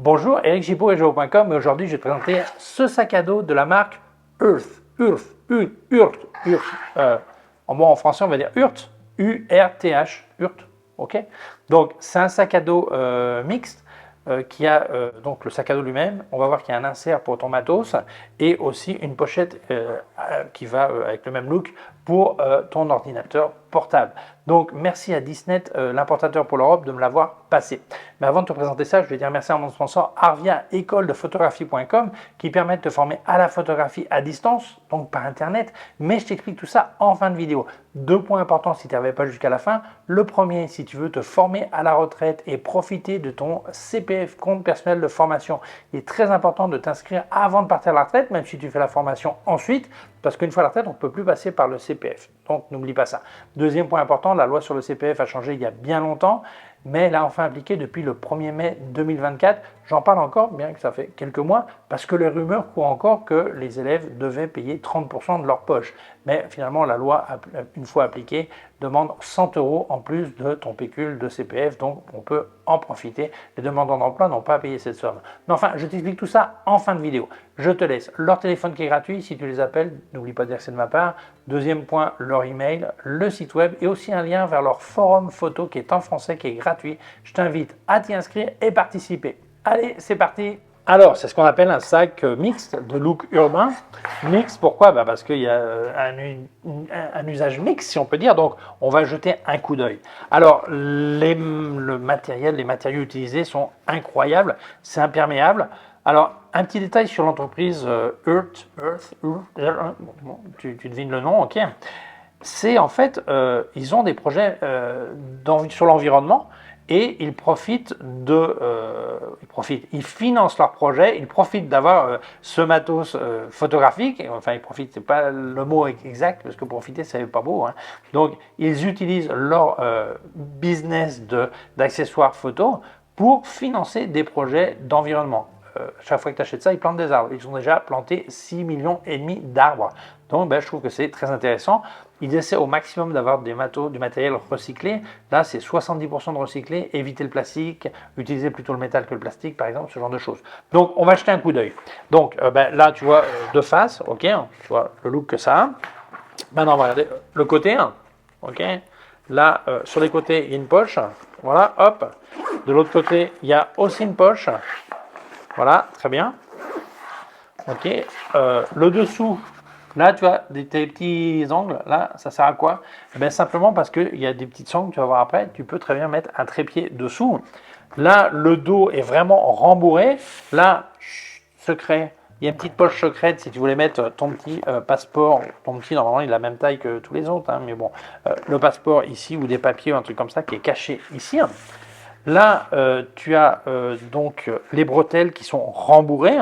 Bonjour, Eric Gibault et Géo.com et aujourd'hui je vais te présenter ce sac à dos de la marque Urth. En français on va dire Urth, U-R-T-H, Urth, ok. Donc c'est un sac à dos mixte qui a donc le sac à dos lui-même. On va voir qu'il y a un insert pour ton matos et aussi une pochette qui va avec le même look pour ton ordinateur portable. Donc merci à Disnet, l'importateur pour l'Europe, de me l'avoir passé. Mais avant de te présenter ça, je vais dire merci à mon sponsor Arvia, école de photographie.com, qui permet de te former à la photographie à distance, donc par internet, mais je t'explique tout ça en fin de vidéo. 2 points importants si tu n'arrivais pas jusqu'à la fin. Le premier, si tu veux te former à la retraite et profiter de ton CPF, compte personnel de formation, il est très important de t'inscrire avant de partir à la retraite, même si tu fais la formation ensuite, parce qu'une fois à la retraite, on ne peut plus passer par le CPF. Donc n'oublie pas ça. Deuxième point important, la loi sur le CPF a changé il y a bien longtemps, mais elle a enfin appliqué depuis le 1er mai 2024. J'en parle encore, bien que ça fait quelques mois, parce que les rumeurs courent encore que les élèves devaient payer 30% de leur poche. Mais finalement, la loi, une fois appliquée, demande 100 € en plus de ton pécule de CPF, donc on peut en profiter. Les demandeurs d'emploi n'ont pas à payer cette somme. Mais enfin, je t'explique tout ça en fin de vidéo. Je te laisse leur téléphone qui est gratuit, si tu les appelles, n'oublie pas de dire que c'est de ma part. Deuxième point, leur email, le site web et aussi un lien vers leur forum photo qui est en français, qui est gratuit. Je t'invite à t'y inscrire et participer. Allez, c'est parti! Alors, c'est ce qu'on appelle un sac mixte de look urbain. Mixte, pourquoi? Parce qu'il y a un usage mixte, si on peut dire. Donc, on va jeter un coup d'œil. Alors, les matériaux utilisés sont incroyables. C'est imperméable. Alors, un petit détail sur l'entreprise Urth, tu devines le nom, ok. C'est en fait, ils ont des projets sur l'environnement. Et ils financent leur projet, ils profitent d'avoir ce matos photographique, enfin ils profitent, c'est pas le mot exact, parce que profiter c'est pas beau, hein. Donc ils utilisent leur business d'accessoires photo pour financer des projets d'environnement. Chaque fois que tu achètes ça, ils plantent des arbres. Ils ont déjà planté 6,5 millions d'arbres. Donc je trouve que c'est très intéressant. Ils essaient au maximum d'avoir du matériel recyclé. Là, c'est 70% de recyclé. Éviter le plastique, utiliser plutôt le métal que le plastique, par exemple, ce genre de choses. Donc, on va jeter un coup d'œil. Donc, là, tu vois, de face, ok, tu vois le look que ça a. Maintenant, on va regarder le côté, ok. Là, sur les côtés, il y a une poche. Voilà, hop. De l'autre côté, il y a aussi une poche. Voilà, très bien. Ok. Le dessous. Là, tu vois, tes petits angles, là, ça sert à quoi? Simplement parce qu'il y a des petites angles, tu vas voir après, tu peux très bien mettre un trépied dessous. Là, le dos est vraiment rembourré. Là, secret, il y a une petite poche secrète si tu voulais mettre ton petit passeport. Ton petit, normalement, il a la même taille que tous les autres, hein, mais bon, le passeport ici ou des papiers ou un truc comme ça qui est caché ici. Là, tu as donc les bretelles qui sont rembourrées.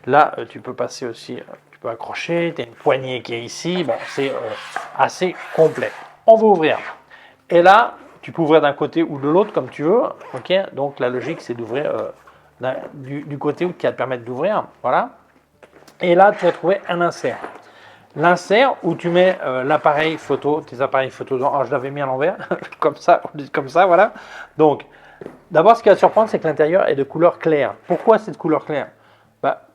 Là, tu peux passer aussi... Tu peux accrocher, tu as une poignée qui est ici, bon, c'est assez complet. On va ouvrir. Et là, tu peux ouvrir d'un côté ou de l'autre comme tu veux. Ok. Donc la logique, c'est d'ouvrir du côté qui va te permettre d'ouvrir. Voilà. Et là, tu vas trouver un insert. L'insert où tu mets l'appareil photo, tes appareils photo dedans. Alors, je l'avais mis à l'envers, comme ça, voilà. Donc, d'abord, ce qui va te surprendre, c'est que l'intérieur est de couleur claire. Pourquoi cette couleur claire?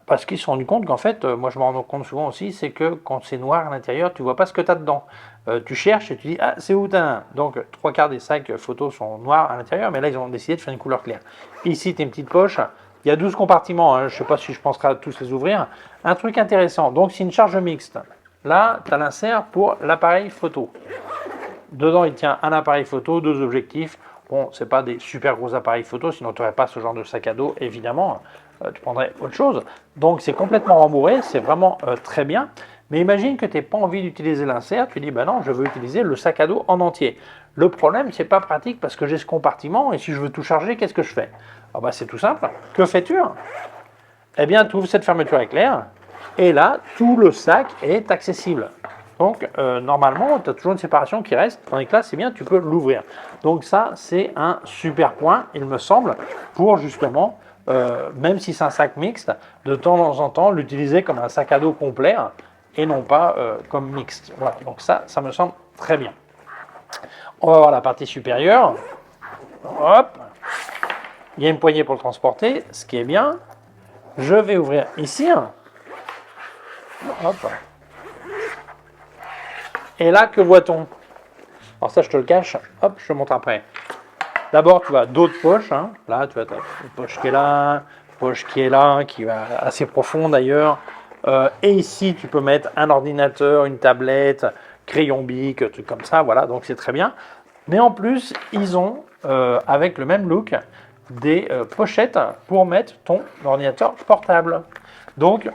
Parce qu'ils se sont rendus compte qu'en fait, moi je me rends compte souvent aussi, c'est que quand c'est noir à l'intérieur, tu ne vois pas ce que tu as dedans. Tu cherches et tu dis, ah, c'est où t'as? Donc, 3/4 des sacs photos sont noirs à l'intérieur, mais là, ils ont décidé de faire une couleur claire. Ici, tu as une petite poche. Il y a 12 compartiments, hein. Je ne sais pas si je penserai à tous les ouvrir. Un truc intéressant, donc c'est une charge mixte. Là, tu as l'insert pour l'appareil photo. Dedans, il tient un appareil photo, 2 objectifs. Bon, ce n'est pas des super gros appareils photo, sinon tu n'aurais pas ce genre de sac à dos, évidemment. Tu prendrais autre chose. Donc, c'est complètement rembourré, c'est vraiment très bien. Mais imagine que tu n'aies pas envie d'utiliser l'insert, tu dis, non, je veux utiliser le sac à dos en entier. Le problème, c'est pas pratique parce que j'ai ce compartiment et si je veux tout charger, qu'est-ce que je fais? C'est tout simple. Que fais-tu? Eh bien, tu ouvres cette fermeture éclair et là, tout le sac est accessible. Donc, normalement, tu as toujours une séparation qui reste, tandis que là, c'est bien, tu peux l'ouvrir. Donc ça, c'est un super point, il me semble, pour justement, même si c'est un sac mixte, de temps en temps, l'utiliser comme un sac à dos complet et non pas comme mixte. Voilà, donc ça me semble très bien. On va voir la partie supérieure. Hop. il y a une poignée pour le transporter, ce qui est bien. Je vais ouvrir ici. Hop. Et là, que voit-on? Alors ça, je te le cache. Hop, je te montre après. D'abord, tu as d'autres poches. Hein. Là, tu as une poche qui est là, une poche qui est là, qui va assez profond d'ailleurs. Et ici, tu peux mettre un ordinateur, une tablette, crayon bic, truc comme ça. Voilà, donc c'est très bien. Mais en plus, ils ont, avec le même look, des pochettes pour mettre ton ordinateur portable. Donc,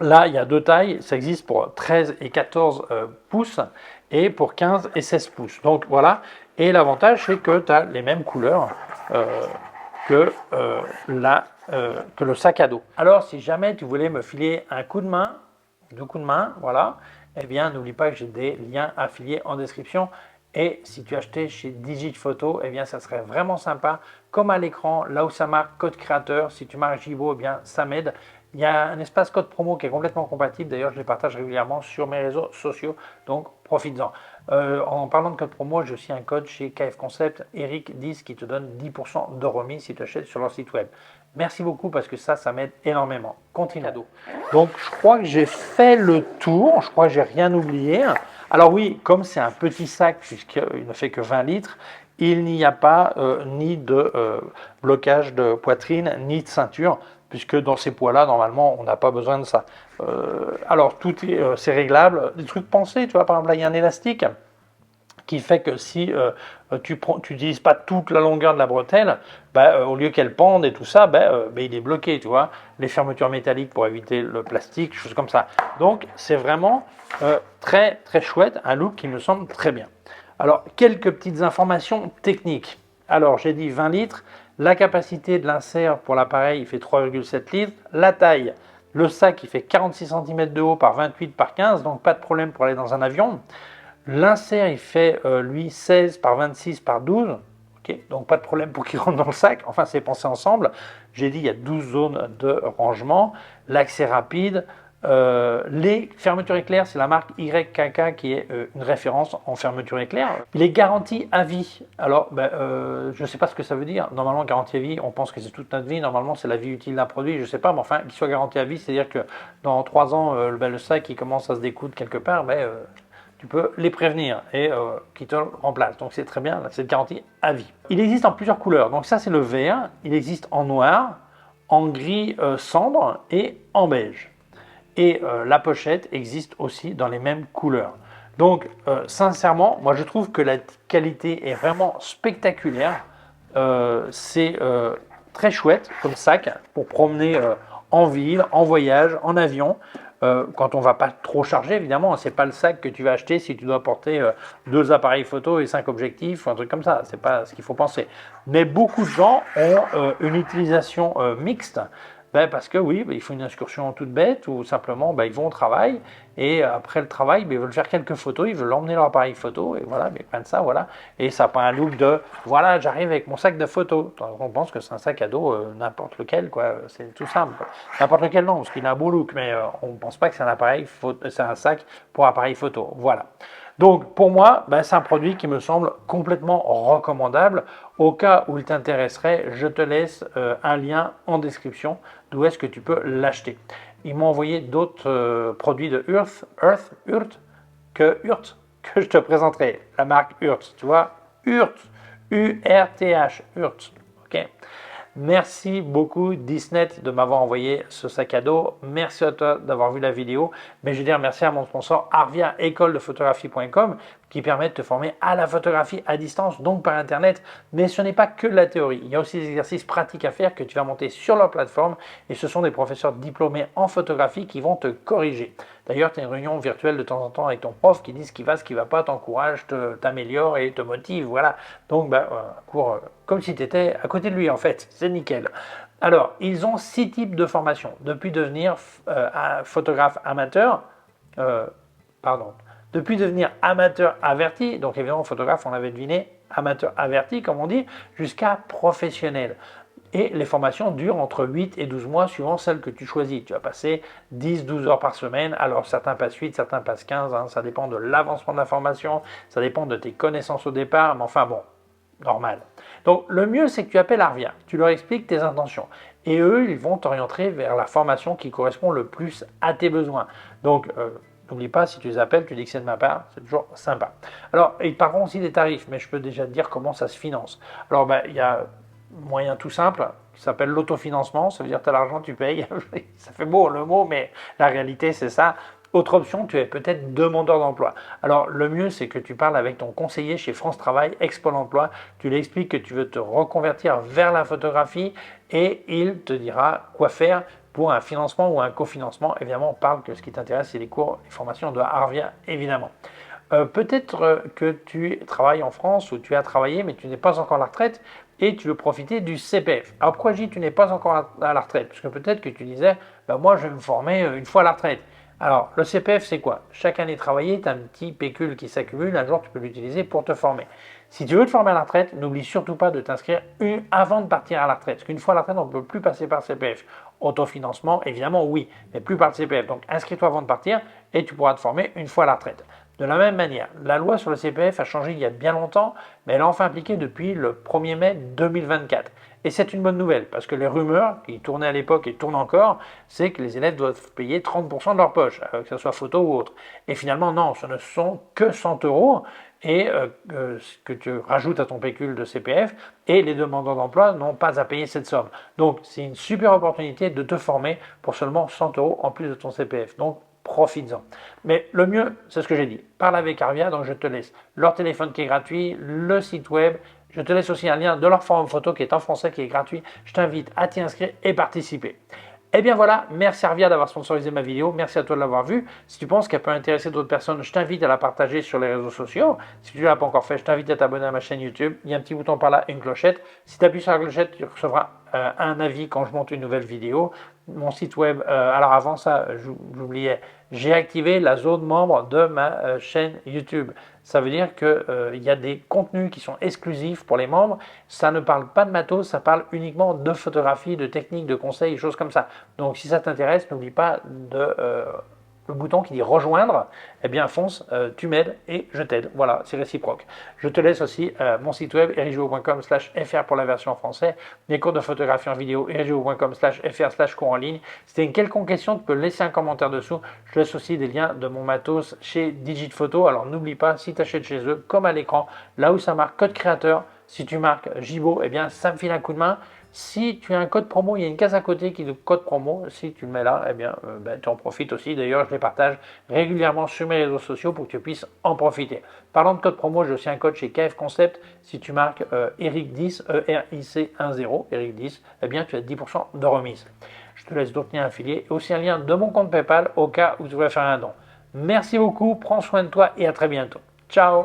là, il y a deux tailles. Ça existe pour 13 et 14 pouces et pour 15 et 16 pouces. Donc, voilà. Et l'avantage, c'est que tu as les mêmes couleurs que le sac à dos. Alors, si jamais tu voulais me filer un coup de main, deux coups de main, voilà, eh bien, n'oublie pas que j'ai des liens affiliés en description. Et si tu achetais chez Digiphoto, eh bien, ça serait vraiment sympa. Comme à l'écran, là où ça marque code créateur, si tu marques Gibo, eh bien, ça m'aide. Il y a un espace code promo qui est complètement compatible. D'ailleurs, je les partage régulièrement sur mes réseaux sociaux. Donc, profites-en. En parlant de code promo, j'ai aussi un code chez KF Concept, Eric10, qui te donne 10% de remise si tu achètes sur leur site web. Merci beaucoup parce que ça m'aide énormément. Continue. Donc, je crois que j'ai fait le tour. Je crois que j'ai rien oublié. Alors oui, comme c'est un petit sac, puisqu'il ne fait que 20 litres, il n'y a pas ni de blocage de poitrine, ni de ceinture, puisque dans ces poids-là, normalement, on n'a pas besoin de ça. Alors, tout c'est réglable. Des trucs pensés, tu vois, par exemple, là, il y a un élastique qui fait que si tu n'utilises pas toute la longueur de la bretelle, au lieu qu'elle pende et tout ça, il est bloqué, tu vois. Les fermetures métalliques pour éviter le plastique, choses comme ça. Donc, c'est vraiment très, très chouette, un look qui me semble très bien. Alors, quelques petites informations techniques. Alors, j'ai dit 20 litres. La capacité de l'insert pour l'appareil, il fait 3,7 litres. La taille, le sac, il fait 46 cm de haut par 28 par 15, donc pas de problème pour aller dans un avion. L'insert, il fait, lui, 16 par 26 par 12. Okay, donc pas de problème pour qu'il rentre dans le sac. Enfin, c'est pensé ensemble. J'ai dit, il y a 12 zones de rangement. L'accès rapide. Les fermetures éclair, c'est la marque YKK qui est une référence en fermeture éclair. Il est garanti à vie. Alors, je ne sais pas ce que ça veut dire. Normalement, garantie à vie, on pense que c'est toute notre vie. Normalement, c'est la vie utile d'un produit. Je ne sais pas, mais enfin, qu'il soit garanti à vie, c'est-à-dire que dans 3 ans, le sac il commence à se découdre quelque part, tu peux les prévenir et qui te le remplacent. Donc c'est très bien, c'est garantie à vie. Il existe en plusieurs couleurs. Donc ça c'est le vert, il existe en noir, en gris cendre et en beige. Et la pochette existe aussi dans les mêmes couleurs. Donc sincèrement, moi je trouve que la qualité est vraiment spectaculaire. C'est très chouette comme sac pour promener en ville, en voyage, en avion. Quand on ne va pas trop charger, évidemment, c'est pas le sac que tu vas acheter si tu dois porter 2 appareils photo et 5 objectifs ou un truc comme ça. C'est pas ce qu'il faut penser. Mais beaucoup de gens ont une utilisation mixte. Parce que oui, il faut une excursion toute bête ou simplement ils vont au travail et après le travail, ils veulent faire quelques photos, ils veulent emmener leur appareil photo et voilà, ils prennent ça, voilà. Et ça prend un look de voilà, j'arrive avec mon sac de photos. On pense que c'est un sac à dos n'importe lequel, quoi. C'est tout simple. N'importe lequel non, parce qu'il a un beau look, mais on ne pense pas que c'est un sac pour appareil photo. Voilà. Donc pour moi, c'est un produit qui me semble complètement recommandable. Au cas où il t'intéresserait, je te laisse un lien en description d'où est-ce que tu peux l'acheter. Ils m'ont envoyé d'autres produits de Urth que je te présenterai. La marque Urth, tu vois, Urth, U-R-T-H, Urth, ok. Merci beaucoup Disney de m'avoir envoyé ce sac à dos. Merci à toi d'avoir vu la vidéo. Mais je veux dire merci à mon sponsor Arvia, école-de-photographie.com qui permet de te former à la photographie à distance, donc par Internet. Mais ce n'est pas que de la théorie. Il y a aussi des exercices pratiques à faire que tu vas monter sur leur plateforme. Et ce sont des professeurs diplômés en photographie qui vont te corriger. D'ailleurs, tu as une réunion virtuelle de temps en temps avec ton prof qui dit ce qui va pas, t'encourage, t'améliore et te motive. Voilà. Donc, un cours comme si tu étais à côté de lui en fait. C'est nickel. Alors, ils ont 6 types de formations. Depuis devenir photographe amateur, depuis devenir amateur averti, donc évidemment photographe, on l'avait deviné, amateur averti comme on dit, jusqu'à professionnel. Et les formations durent entre 8 et 12 mois suivant celle que tu choisis. Tu vas passer 10-12 heures par semaine. Alors certains passent 8, certains passent 15. Ça dépend de l'avancement de la formation, ça dépend de tes connaissances au départ. Mais enfin bon, normal. Donc le mieux, c'est que tu appelles Arvia, tu leur expliques tes intentions. Et eux, ils vont t'orienter vers la formation qui correspond le plus à tes besoins. Donc, n'oublie pas, si tu les appelles, tu dis que c'est de ma part, c'est toujours sympa. Alors, ils parleront aussi des tarifs, mais je peux déjà te dire comment ça se finance. Alors, il y a un moyen tout simple qui s'appelle l'autofinancement, ça veut dire que tu as l'argent, tu payes. Ça fait beau le mot, mais la réalité, c'est ça. Autre option, tu es peut-être demandeur d'emploi. Alors le mieux, c'est que tu parles avec ton conseiller chez France Travail, Expol Emploi. Tu lui expliques que tu veux te reconvertir vers la photographie et il te dira quoi faire pour un financement ou un cofinancement. Évidemment, on parle que ce qui t'intéresse, c'est les cours, les formations de Arvia, évidemment. Peut-être que tu travailles en France ou tu as travaillé, mais tu n'es pas encore à la retraite et tu veux profiter du CPF. Alors pourquoi je dis que tu n'es pas encore à la retraite? Parce que peut-être que tu disais, moi je vais me former une fois à la retraite. Alors, le CPF, c'est quoi? Chaque année travaillée, tu as un petit pécule qui s'accumule. Un jour, tu peux l'utiliser pour te former. Si tu veux te former à la retraite, n'oublie surtout pas de t'inscrire avant de partir à la retraite. Parce qu'une fois à la retraite, on ne peut plus passer par le CPF. Autofinancement, évidemment, oui, mais plus par le CPF. Donc, inscris-toi avant de partir et tu pourras te former une fois à la retraite. De la même manière, la loi sur le CPF a changé il y a bien longtemps, mais elle est enfin appliquée depuis le 1er mai 2024. Et c'est une bonne nouvelle, parce que les rumeurs qui tournaient à l'époque et tournent encore, c'est que les élèves doivent payer 30% de leur poche, que ce soit photo ou autre. Et finalement, non, ce ne sont que 100 euros et que tu rajoutes à ton pécule de CPF, et les demandeurs d'emploi n'ont pas à payer cette somme. Donc, c'est une super opportunité de te former pour seulement 100 euros en plus de ton CPF. Donc, profites-en. Mais le mieux, c'est ce que j'ai dit. Parle avec Arvia, donc je te laisse leur téléphone qui est gratuit, le site web. Je te laisse aussi un lien de leur forum photo qui est en français, qui est gratuit. Je t'invite à t'y inscrire et participer. Et bien voilà, merci Arvia d'avoir sponsorisé ma vidéo. Merci à toi de l'avoir vue. Si tu penses qu'elle peut intéresser d'autres personnes, je t'invite à la partager sur les réseaux sociaux. Si tu ne l'as pas encore fait, je t'invite à t'abonner à ma chaîne YouTube. Il y a un petit bouton par là, une clochette. Si tu appuies sur la clochette, tu recevras un avis quand je monte une nouvelle vidéo. Mon site web, alors avant ça, j'oubliais, j'ai activé la zone membre de ma chaîne YouTube. Ça veut dire qu'il y a des contenus qui sont exclusifs pour les membres. Ça ne parle pas de matos, ça parle uniquement de photographie, de techniques, de conseils, choses comme ça. Donc si ça t'intéresse, n'oublie pas de le bouton qui dit rejoindre, eh bien fonce, tu m'aides et je t'aide. Voilà, c'est réciproque. Je te laisse aussi mon site web erichjouveau.com/fr pour la version en français, mes cours de photographie en vidéo erichjouveau.com/fr/cours en ligne. Si tu as une quelconque question, tu peux laisser un commentaire dessous. Je laisse aussi des liens de mon matos chez Digitphoto. Alors n'oublie pas, si tu achètes chez eux, comme à l'écran, là où ça marque code créateur, si tu marques Gibo, eh bien ça me file un coup de main. Si tu as un code promo, il y a une case à côté qui dit code promo. Si tu le mets là, eh bien, tu en profites aussi. D'ailleurs, je les partage régulièrement sur mes réseaux sociaux pour que tu puisses en profiter. Parlant de code promo, j'ai aussi un code chez KF Concept. Si tu marques ERIC10, ERIC10, ERIC10, eh bien, tu as 10% de remise. Je te laisse donc un affilié et aussi un lien de mon compte PayPal au cas où tu voudrais faire un don. Merci beaucoup, prends soin de toi et à très bientôt. Ciao!